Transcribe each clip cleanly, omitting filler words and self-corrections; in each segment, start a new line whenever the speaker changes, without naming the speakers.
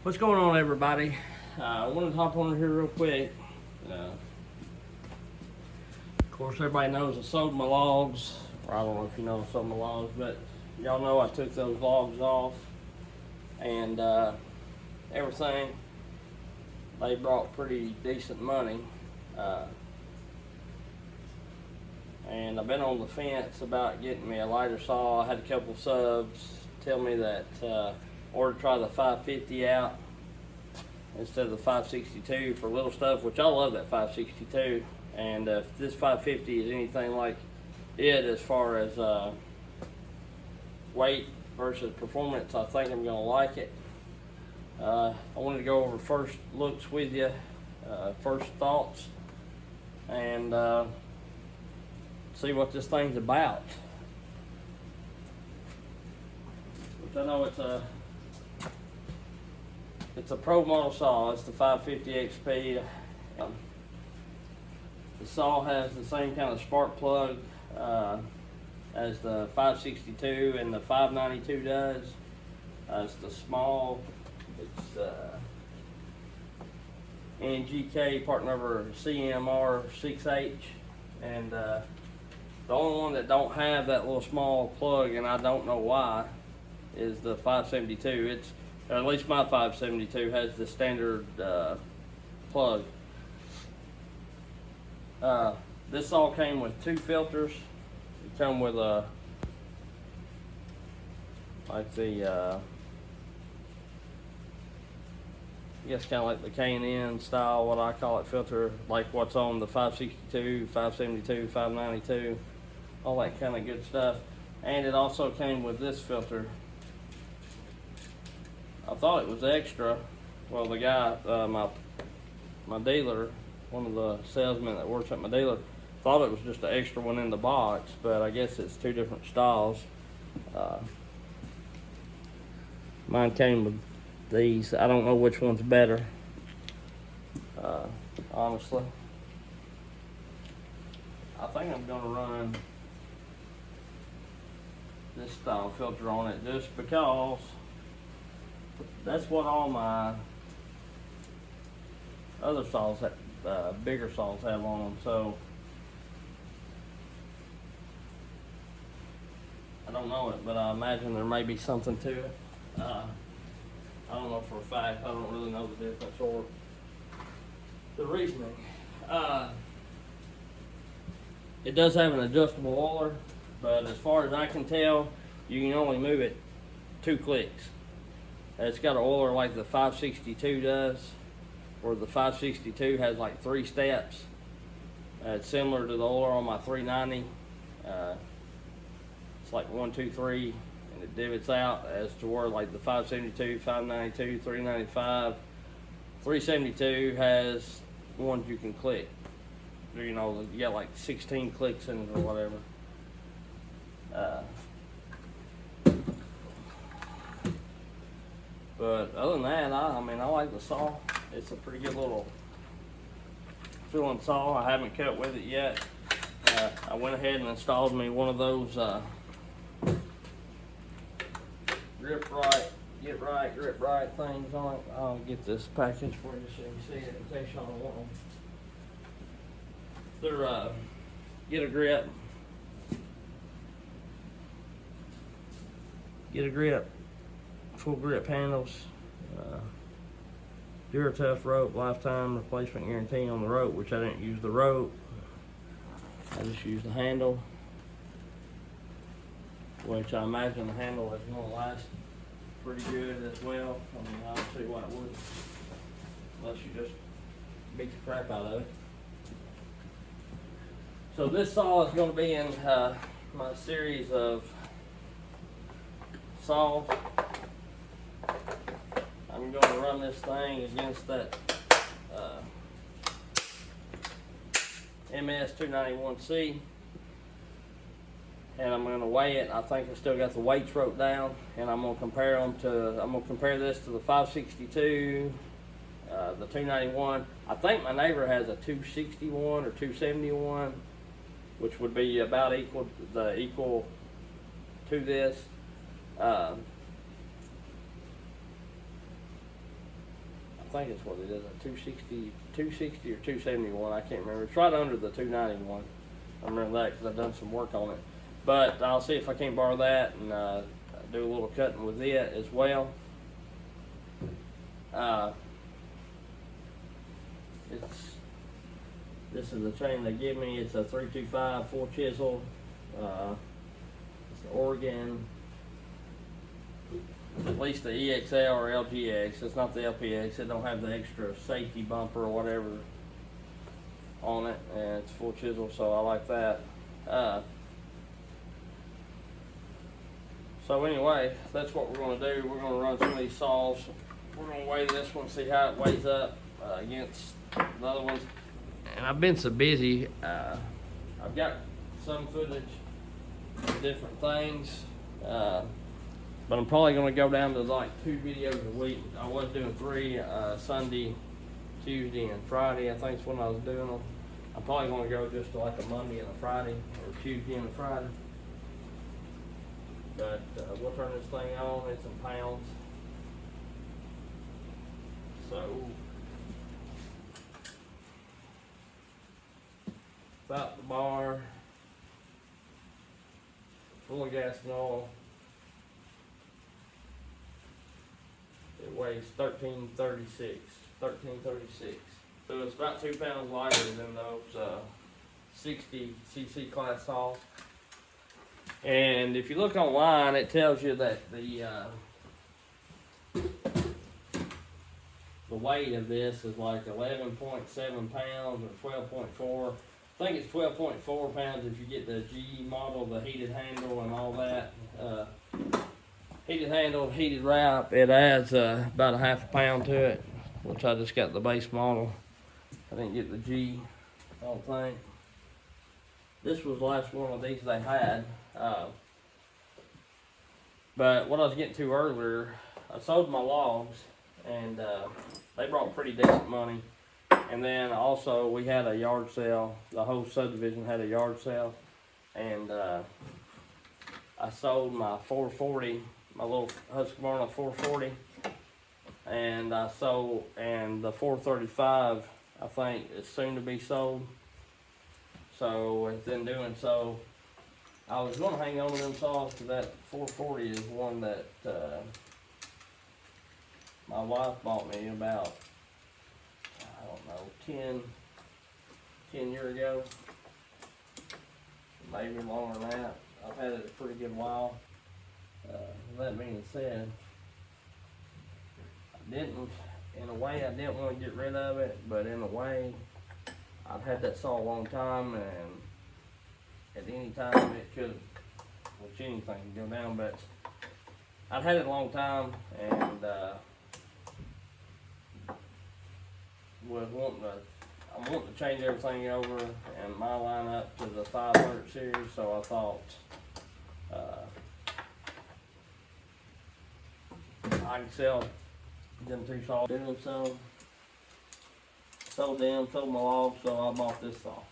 What's going on, everybody? I wanted to hop on here real quick. Of course, everybody knows I sold my logs. Or I don't know if you know I sold my logs, but y'all know I took those logs off and everything. They brought pretty decent money. And I've been on the fence about getting me a lighter saw. I had a couple subs tell me that or to try the 550 out instead of the 562 for little stuff, which I love that 562. And if this 550 is anything like it as far as weight versus performance, I think I'm gonna like it. I wanted to go over first looks with you, first thoughts, and see what this thing's about. Which I know it's a pro model saw. It's the 550 XP. The saw has the same kind of spark plug as the 562 and the 592 does. It's the small. It's NGK part number CMR6H, and the only one that don't have that little small plug, and I don't know why, is the 572. It's, or at least my 572 has the standard plug. This saw came with two filters. It come with a like the I guess kind of like the K&N style, what I call it, filter, like what's on the 562, 572, 592, all that kind of good stuff. And it also came with this filter. I thought it was extra. Well, the guy, my dealer, one of the salesmen that works at my dealer, thought it was just an extra one in the box, but I guess it's two different styles. Mine came with these. I don't know which one's better, honestly. I think I'm gonna run this style filter on it just because that's what all my other saws have, bigger saws have on them. So I don't know it, but I imagine there may be something to it. I don't know for a fact. I don't really know the difference or the reasoning. It does have an adjustable oiler, but as far as I can tell, you can only move it 2 clicks. It's got an oiler like the 562 does, where the 562 has like 3 steps. It's similar to the oiler on my 390. It's like 1, 2, 3. And it divots out as to where like the 572, 592, 395, 372 has ones you can click. You know, you got like 16 clicks in it or whatever. But other than that, I mean, I like the saw. It's a pretty good little filling saw. I haven't cut with it yet. I went ahead and installed me one of those grip right things on it. I'll get this package for you so you can see it in case y'all want them. They're get a grip, full grip handles, Duratough rope, lifetime replacement guarantee on the rope, which I didn't use the rope. I just used the handle, which I imagine the handle is going to last pretty good as well. I mean, I don't see why it would, unless you just beat the crap out of it. So this saw is going to be in my series of saws. I'm going to run this thing against that MS 291C. And I'm going to weigh it. I think I still got the weights wrote down, and I'm going to compare them to. I'm going to compare this to the 562, the 291. I think my neighbor has a 261 or 271, which would be about equal to this. think it's what it is, a 260 or 271, I can't remember. It's right under the 291. I remember that because I've done some work on it. But I'll see if I can't borrow that and do a little cutting with it as well. This is the chain they give me. It's a 325 4 chisel. It's the Oregon. It's at least the EXL or LGX. It's not the LPX. It don't have the extra safety bumper or whatever on it, and it's full chisel, so I like that. So anyway, that's what we're going to do. We're going to run some of these saws. We're going to weigh this one, see how it weighs up against the other ones. And I've been so busy. I've got some footage of different things, but I'm probably going to go down to like 2 videos a week. I was doing 3 Sunday, Tuesday, and Friday. I think is when I was doing them. I'm probably going to go just to like a Monday and a Friday, or Tuesday and a Friday. But we'll turn this thing on. It's in pounds. So about the bar, full of gas and oil. It weighs 1336. So it's about 2 pounds lighter than those 60 cc class saws. And if you look online, it tells you that the weight of this is like 11.7 pounds or 12.4. I think it's 12.4 pounds if you get the G model, the heated handle and all that. Heated handle, heated wrap, it adds about a half a pound to it, which I just got the base model. I didn't get the G, I don't think. This was the last one of these they had. But what I was getting to earlier, I sold my logs, and they brought pretty decent money. And then also we had a yard sale. The whole subdivision had a yard sale, and I sold my 440, my little Husqvarna 440, and the 435 I think is soon to be sold. So in doing so, I was going to hang on to them saws because that 440 is one that my wife bought me about, I don't know, 10 years ago, maybe longer than that. I've had it a pretty good while. That being said, in a way I didn't want to get rid of it, but in a way I've had that saw a long time, and at any time it could, which anything can go down, but I've had it a long time, and I'm wanting to change everything over and my lineup to the 500 series, so I thought I could sell them 2 saws. Doing so, sold them, sold my logs, so I bought this saw.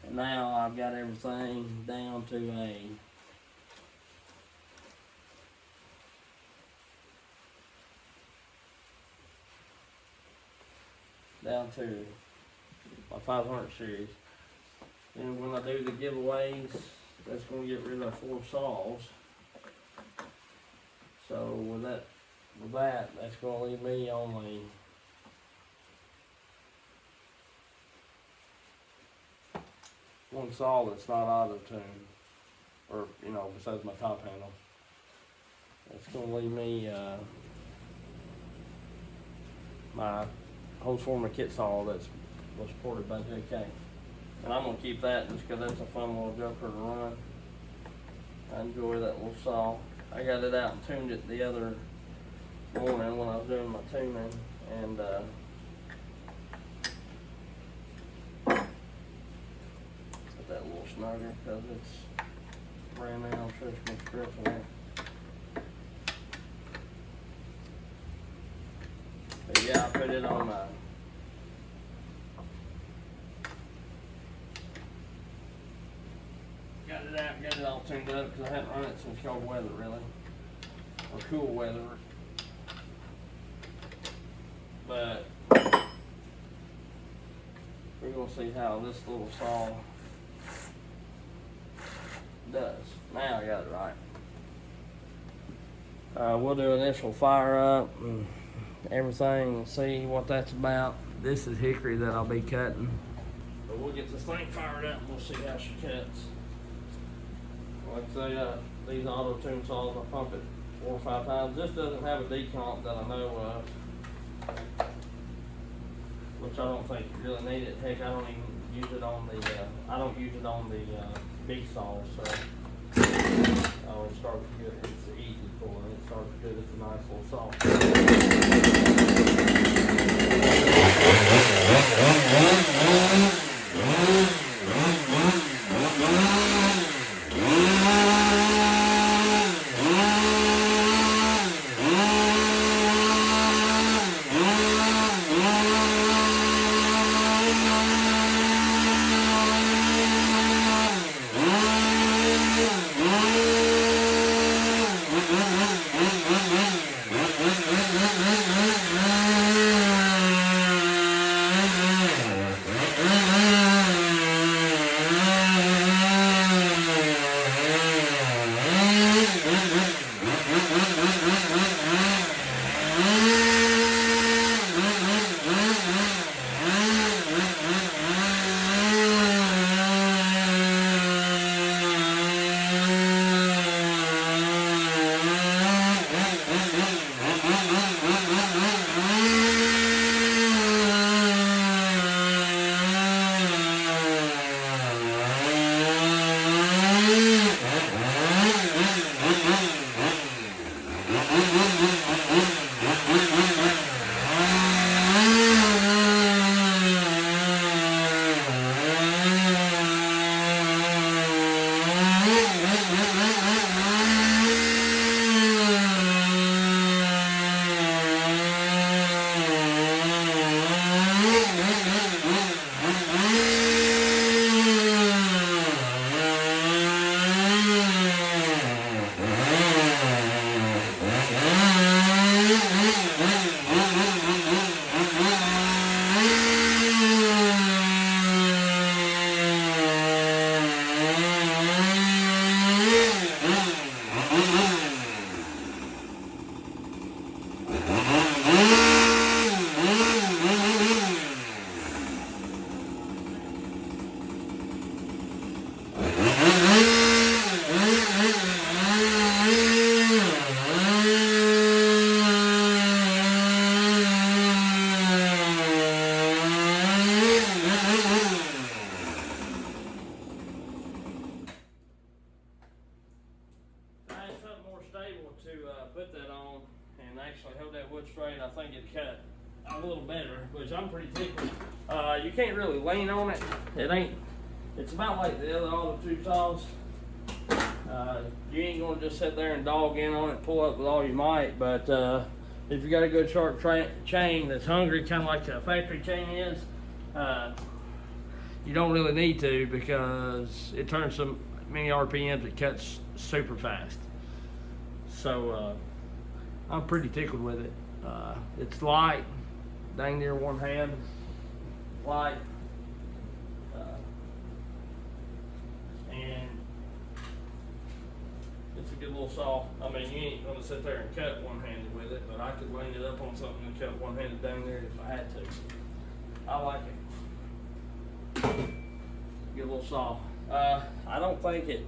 And now I've got everything down to a my 500 series. And when I do the giveaways, that's going to get rid of 4 saws. So with that, that's going to leave me only one saw that's not auto tuned, or besides my top handle. That's going to leave me my Husqvarna kit saw that was supported by JK, and I'm going to keep that just because that's a fun little joker to run. I enjoy that little saw. I got it out and tuned it the other morning when I was doing my tuning, and put that a little snugger because it's brand new. I'm sure it's going to stretch in there. But yeah, I put it on got it all tuned up because I haven't run it since cold weather really, or cool weather. but we're gonna see how this little saw does. Now I got it right. We'll do initial fire up and everything and see what that's about. This is hickory that I'll be cutting. But we'll get this thing fired up and we'll see how she cuts. Like I say, these auto tune saws, I pump it 4 or 5 times. This doesn't have a decomp that I know of, which I don't think you really need it. Heck, I don't even use it on the, I don't use it on the big saws, so oh, it starts good. It's easy for it. It starts good. It's a nice little saw. Put that on and actually hold that wood straight, I think it cut a little better, which I'm pretty tickled. You can't really lean on it. It's about like the other auto tube saws. You ain't gonna just sit there and dog in on it, pull up with all you might, but if you got a good sharp chain that's hungry, kind of like a factory chain is, you don't really need to, because it turns so many RPMs, it cuts super fast. So I'm pretty tickled with it. It's light, dang near one hand, light, and it's a good little saw. I mean, you ain't gonna sit there and cut one-handed with it, but I could lean it up on something and cut one-handed down there if I had to. I like it. Good little saw. I don't think it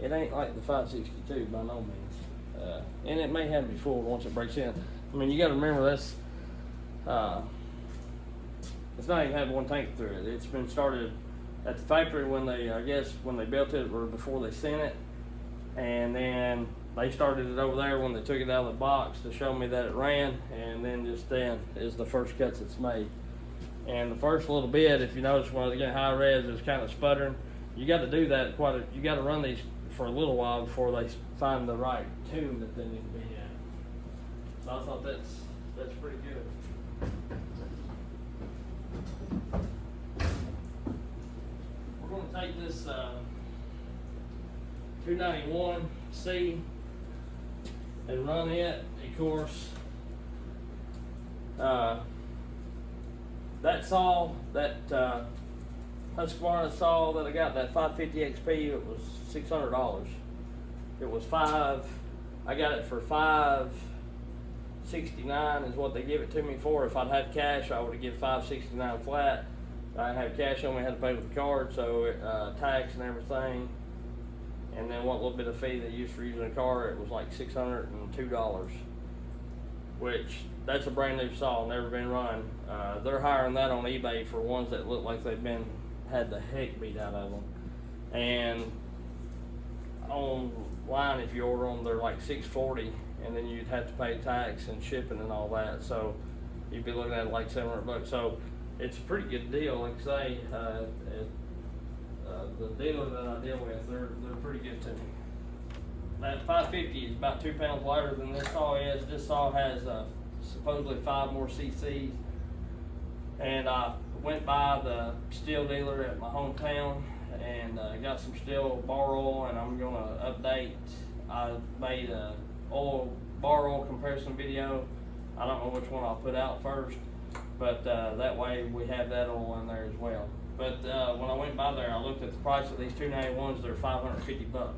ain't like the 562 by no means. And it may have before once it breaks in. I mean, you got to remember that's it's not even had one tank through it. It's been started at the factory when they, I guess, when they built it or before they sent it, and then they started it over there when they took it out of the box to show me that it ran, and then just then is the first cuts it's made. And the first little bit, if you notice, when they get high res, it's kind of sputtering. You got to do that you got to run these for a little while before they find the right tune that they need to be at. So I thought that's pretty good. We're going to take this 291C and run it. Of course, That saw, that Husqvarna saw that I got, that 550 XP, it was $600. It was I got it for $569 is what they give it to me for. If I'd had cash, I would have given $569 flat. I didn't have cash on me, I had to pay with the card, so tax and everything. And then what little bit of fee they used for using the car, it was like $602, which that's a brand new saw, never been run. They're hiring that on eBay for ones that look like they've had the heck beat out of them. And online, if you order them, they're like $640, and then you'd have to pay tax and shipping and all that. So you'd be looking at like $700. So it's a pretty good deal. Like I say, the dealer that I deal with, they're pretty good to me. That 550 is about 2 pounds lighter than this saw is. This saw has supposedly 5 more cc's. And I went by the steel dealer at my hometown and got some steel bar oil, and I'm gonna update. I made a bar oil comparison video. I don't know which one I'll put out first, but that way we have that oil in there as well. But when I went by there, I looked at the price of these 291s. They're $550.